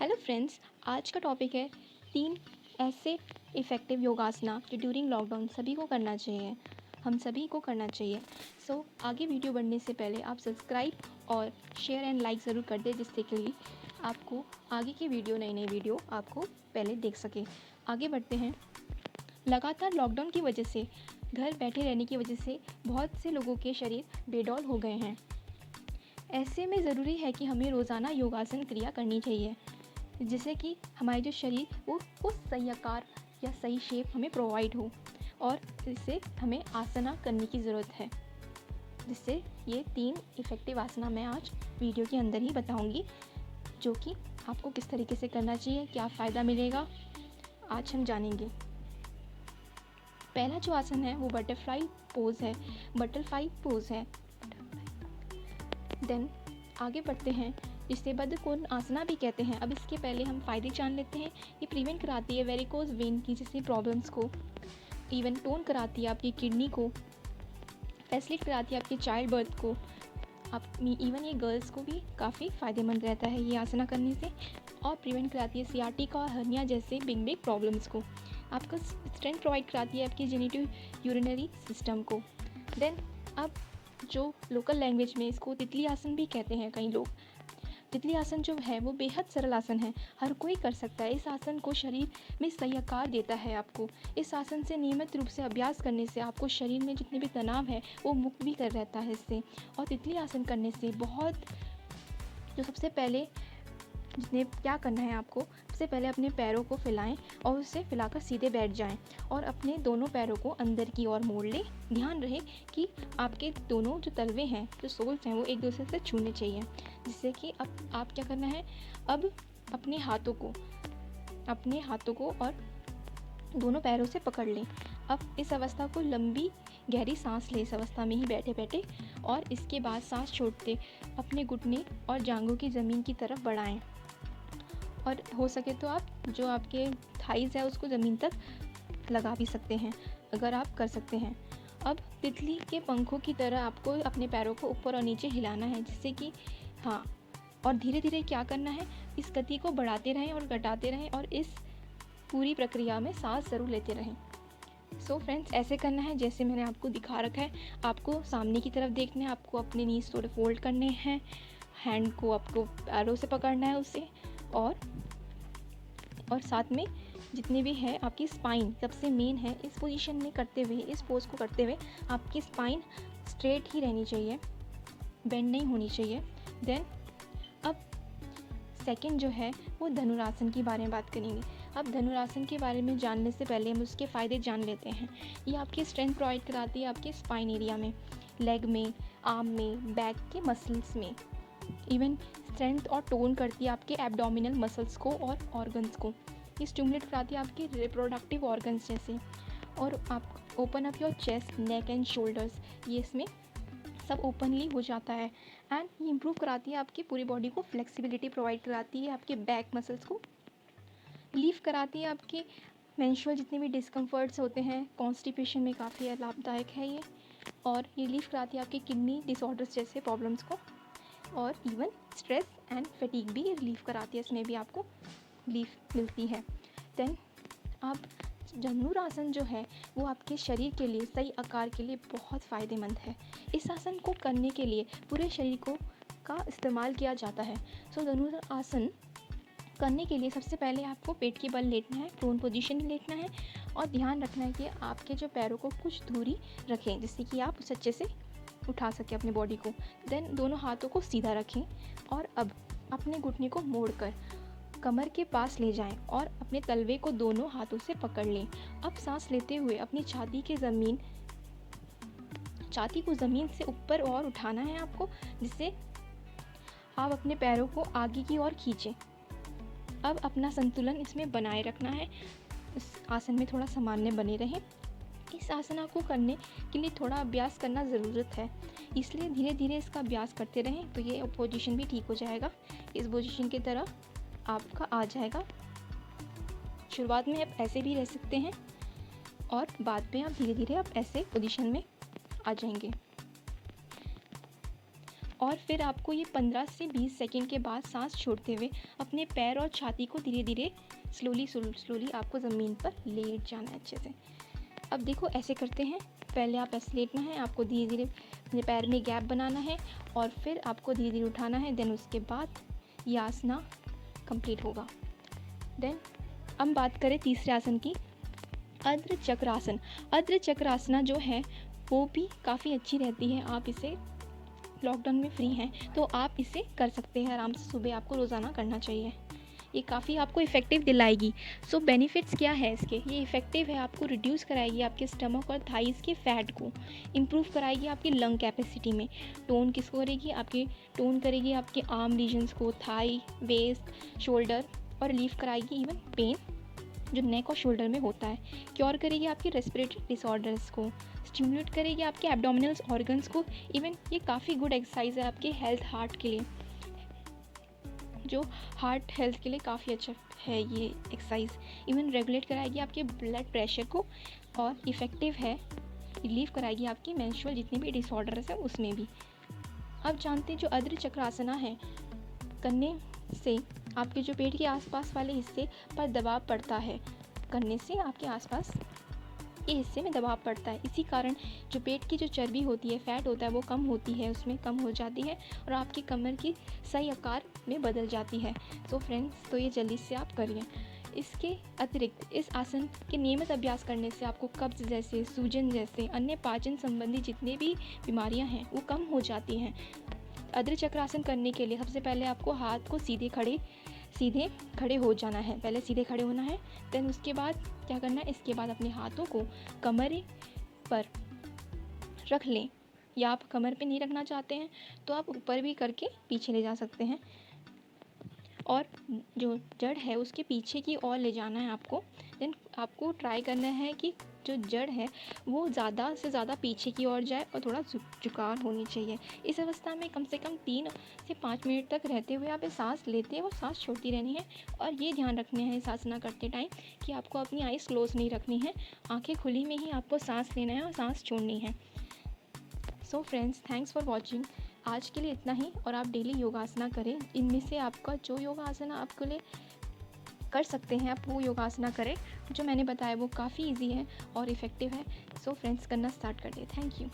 Hello friends, आज का topic है 3 ऐसे इफ़ेक्टिव योगासना जो ड्यूरिंग लॉकडाउन सभी को करना चाहिए, हम सभी को करना चाहिए। आगे वीडियो बढ़ने से पहले आप सब्सक्राइब और शेयर एंड लाइक ज़रूर कर दें, जिससे कि आपको आगे की वीडियो नई वीडियो आपको पहले देख सके। आगे बढ़ते हैं। लगातार लॉकडाउन की वजह से, घर बैठे रहने की वजह से बहुत से लोगों के शरीर बेडौल हो गए हैं। ऐसे में ज़रूरी है कि हमें रोज़ाना योगासन क्रिया करनी चाहिए, जिससे कि हमारे जो शरीर वो सही आकार या सही शेप हमें प्रोवाइड हो, और इससे हमें आसना करने की ज़रूरत है। जिससे ये 3 इफ़ेक्टिव आसना मैं आज वीडियो के अंदर ही बताऊंगी, जो कि आपको किस तरीके से करना चाहिए, क्या फ़ायदा मिलेगा, आज हम जानेंगे। पहला जो आसन है वो बटरफ्लाई पोज़ है। देन आगे बढ़ते हैं, जिसे बद्धकोण आसना भी कहते हैं। अब इसके पहले हम फ़ायदे जान लेते हैं। ये प्रिवेंट कराती है वेरिकोज वेन की जैसी प्रॉब्लम्स को, इवन टोन कराती है आपकी किडनी को, फैसिलिट कराती है आपके चाइल्ड बर्थ को। इवन ये गर्ल्स को भी काफ़ी फ़ायदेमंद रहता है ये आसना करने से, और प्रिवेंट कराती है सियाटिका और हर्निया जैसे बिग प्रॉब्लम्स को। आपका स्ट्रेंथ प्रोवाइड कराती है आपकी जेनिटल यूरिनरी सिस्टम को। देन अब जो लोकल लैंग्वेज में इसको तितली आसन भी कहते हैं कई लोग। तितली आसन जो है वो बेहद सरल आसन है, हर कोई कर सकता है। इस आसन को शरीर में सही आकार देता है आपको। इस आसन से नियमित रूप से अभ्यास करने से आपको शरीर में जितने भी तनाव है वो मुक्त भी कर रहता है इससे। और तितली आसन करने से सबसे पहले जितने क्या करना है आपको, सबसे पहले अपने पैरों को फैलाएं और उससे फैलाकर सीधे बैठ जाएं, और अपने दोनों पैरों को अंदर की ओर मोड़ लें। ध्यान रहे कि आपके दोनों जो तलवे हैं, जो सोल्स हैं, वो एक दूसरे से छूने चाहिए। जिससे कि अब आप क्या करना है, अब अपने हाथों को और दोनों पैरों से पकड़ लें। अब इस अवस्था को लंबी गहरी सांस लें, इस अवस्था में ही बैठे बैठे, और इसके बाद सांस छोड़ते अपने घुटने और जांघों की ज़मीन की तरफ बढ़ाएं, और हो सके तो आप जो आपके थाइज़ है उसको ज़मीन तक लगा भी सकते हैं, अगर आप कर सकते हैं। अब तितली के पंखों की तरह आपको अपने पैरों को ऊपर और नीचे हिलाना है, जिससे कि और धीरे धीरे क्या करना है, इस गति को बढ़ाते रहें और घटाते रहें, और इस पूरी प्रक्रिया में सांस ज़रूर लेते रहें। फ्रेंड्स, ऐसे करना है जैसे मैंने आपको दिखा रखा है। आपको सामने की तरफ देखना है, आपको अपने नीज थोड़े फोल्ड करने हैं, हैंड को आपको पैरों से पकड़ना है उससे, और साथ में जितने भी है आपकी स्पाइन सबसे मेन है। इस पोजीशन में करते हुए, इस पोज को करते हुए आपकी स्पाइन स्ट्रेट ही रहनी चाहिए, बेंड नहीं होनी चाहिए। देन अब सेकंड जो है वो धनुरासन के बारे में बात करेंगे। अब धनुरासन के बारे में जानने से पहले हम उसके फ़ायदे जान लेते हैं। ये आपकी स्ट्रेंथ प्रोवाइड कराती है आपके स्पाइन एरिया में, लेग में, आर्म में, बैक के मसल्स में। इवन स्ट्रेंथ और टोन करती है आपके एब्डोमिनल मसल्स को और ऑर्गन्स को। ये स्टिमुलेट कराती है आपके रिप्रोडक्टिव ऑर्गन्स जैसे। और आप open up your chest, neck and shoulders, ये इसमें सब ओपनली हो जाता है। एंड ये इम्प्रूव कराती है आपकी पूरी बॉडी को, फ्लेक्सिबिलिटी प्रोवाइड कराती है आपके बैक मसल्स को, रिलीफ कराती है आपके मेंस्ट्रुअल जितने भी डिस्कम्फर्ट्स होते हैं, कॉन्स्टिपेशन में काफ़ी लाभदायक है ये। और ये रिलीफ कराती है आपके किडनी डिसऑर्डर्स जैसे प्रॉब्लम्स को, और इवन स्ट्रेस एंड फटीग भी रिलीफ कराती है, इसमें भी आपको रिलीफ मिलती है। देन आप धनुरासन जो है वो आपके शरीर के लिए, सही आकार के लिए बहुत फ़ायदेमंद है। इस आसन को करने के लिए पूरे शरीर का इस्तेमाल किया जाता है। धनुरासन करने के लिए सबसे पहले आपको पेट के बल लेटना है, प्रोन पोजीशन में लेटना है, और ध्यान रखना है कि आपके जो पैरों को कुछ दूरी रखें, जिससे कि आप उस अच्छे से उठा सकें अपनी बॉडी को। देन दोनों हाथों को सीधा रखें, और अब अपने घुटने को मोड़कर कमर के पास ले जाएं, और अपने तलवे को दोनों हाथों से पकड़ लें। अब सांस लेते हुए अपनी छाती को ज़मीन से ऊपर और उठाना है आपको, जिससे आप अपने पैरों को आगे की ओर खींचें। अब अपना संतुलन इसमें बनाए रखना है, इस आसन में थोड़ा सामान्य बने रहें। इस आसना को करने के लिए थोड़ा अभ्यास करना ज़रूरत है, इसलिए धीरे धीरे इसका अभ्यास करते रहें तो ये पोजीशन भी ठीक हो जाएगा। इस पोजीशन की तरह आपका आ जाएगा। शुरुआत में आप ऐसे भी रह सकते हैं, और बाद में आप धीरे धीरे आप ऐसे पोजीशन में आ जाएंगे। और फिर आपको ये 15 से 20 सेकंड के बाद सांस छोड़ते हुए अपने पैर और छाती को धीरे धीरे स्लोली आपको ज़मीन पर लेट जाना है अच्छे से। अब देखो ऐसे करते हैं, पहले आप ऐसे लेटना है, आपको धीरे धीरे अपने पैर में गैप बनाना है और फिर आपको धीरे धीरे उठाना है। देन उसके बाद ये आसना कंप्लीट होगा। देन अब बात करें तीसरे आसन की, अर्ध चक्रासन। अर्ध चक्रासना जो है वो भी काफ़ी अच्छी रहती है। आप इसे लॉकडाउन में फ्री हैं तो आप इसे कर सकते हैं आराम से, सुबह आपको रोज़ाना करना चाहिए। ये काफ़ी आपको इफ़ेक्टिव दिलाएगी। सो बेनिफिट्स क्या है इसके, ये इफ़ेक्टिव है, आपको रिड्यूस कराएगी आपके स्टमक और थाइस के फैट को, इम्प्रूव कराएगी आपकी लंग कैपेसिटी में, टोन किसको करेगी, आपकी टोन करेगी आपके आर्म रीजन्स को, थाई, वेस्ट, शोल्डर, और रिलीफ कराएगी इवन पेन जो नेक और शोल्डर में होता है, क्योर करेगी आपके रेस्पिरेटरी डिसऑर्डर्स को, स्टिमुलेट करेगी आपके एब्डोमिनल ऑर्गन्स को। इवन ये काफ़ी गुड एक्सरसाइज है आपके हेल्थ, हार्ट के लिए, जो हार्ट हेल्थ के लिए काफ़ी अच्छा है ये एक्सरसाइज। इवन रेगुलेट कराएगी आपके ब्लड प्रेशर को और इफ़ेक्टिव है, रिलीफ कराएगी आपकी मेंस्ट्रुअल जितने भी डिसऑर्डर्स हैं उसमें भी। अब जानते हैं जो अर्ध चक्रासना है करने से आपके जो पेट के आसपास वाले हिस्से पर दबाव पड़ता है, करने से आपके आसपास ये हिस्से में दबाव पड़ता है, इसी कारण जो पेट की जो चर्बी होती है, फैट होता है, वो कम होती है, उसमें कम हो जाती है और आपकी कमर की सही आकार में बदल जाती है। तो फ्रेंड्स, तो ये जल्दी से आप करिए। इसके अतिरिक्त इस आसन के नियमित अभ्यास करने से आपको कब्ज जैसे, सूजन जैसे अन्य पाचन संबंधी जितने भी बीमारियां हैं वो कम हो जाती हैं। अर्ध चक्रासन करने के लिए सबसे पहले आपको हाथ को सीधे खड़े हो जाना है, पहले सीधे खड़े होना है। देन उसके बाद क्या करना है, इसके बाद अपने हाथों को कमर पर रख लें, या आप कमर पे नहीं रखना चाहते हैं तो आप ऊपर भी करके पीछे ले जा सकते हैं, और जो जड़ है उसके पीछे की ओर ले जाना है आपको। देन आपको ट्राई करना है कि जो जड़ है वो ज़्यादा से ज़्यादा पीछे की ओर जाए और थोड़ा झुकाव होनी चाहिए। इस अवस्था में कम से कम 3 से 5 मिनट तक रहते हुए आप सांस लेते और सांस छोड़ती रहनी है। और ये ध्यान रखना है इस आसना करते टाइम कि आपको अपनी आइज़ क्लोज नहीं रखनी है, आँखें खुली में ही आपको सांस लेना है और सांस छोड़नी है। So friends, thanks for watching. आज के लिए इतना ही, और आप डेली योगासना करें। इनमें से आपका जो योगासना आपके लिए कर सकते हैं आप वो योगासना करें, जो मैंने बताया वो काफ़ी इजी है और इफ़ेक्टिव है। सो फ्रेंड्स, करना स्टार्ट कर दें। Thank you.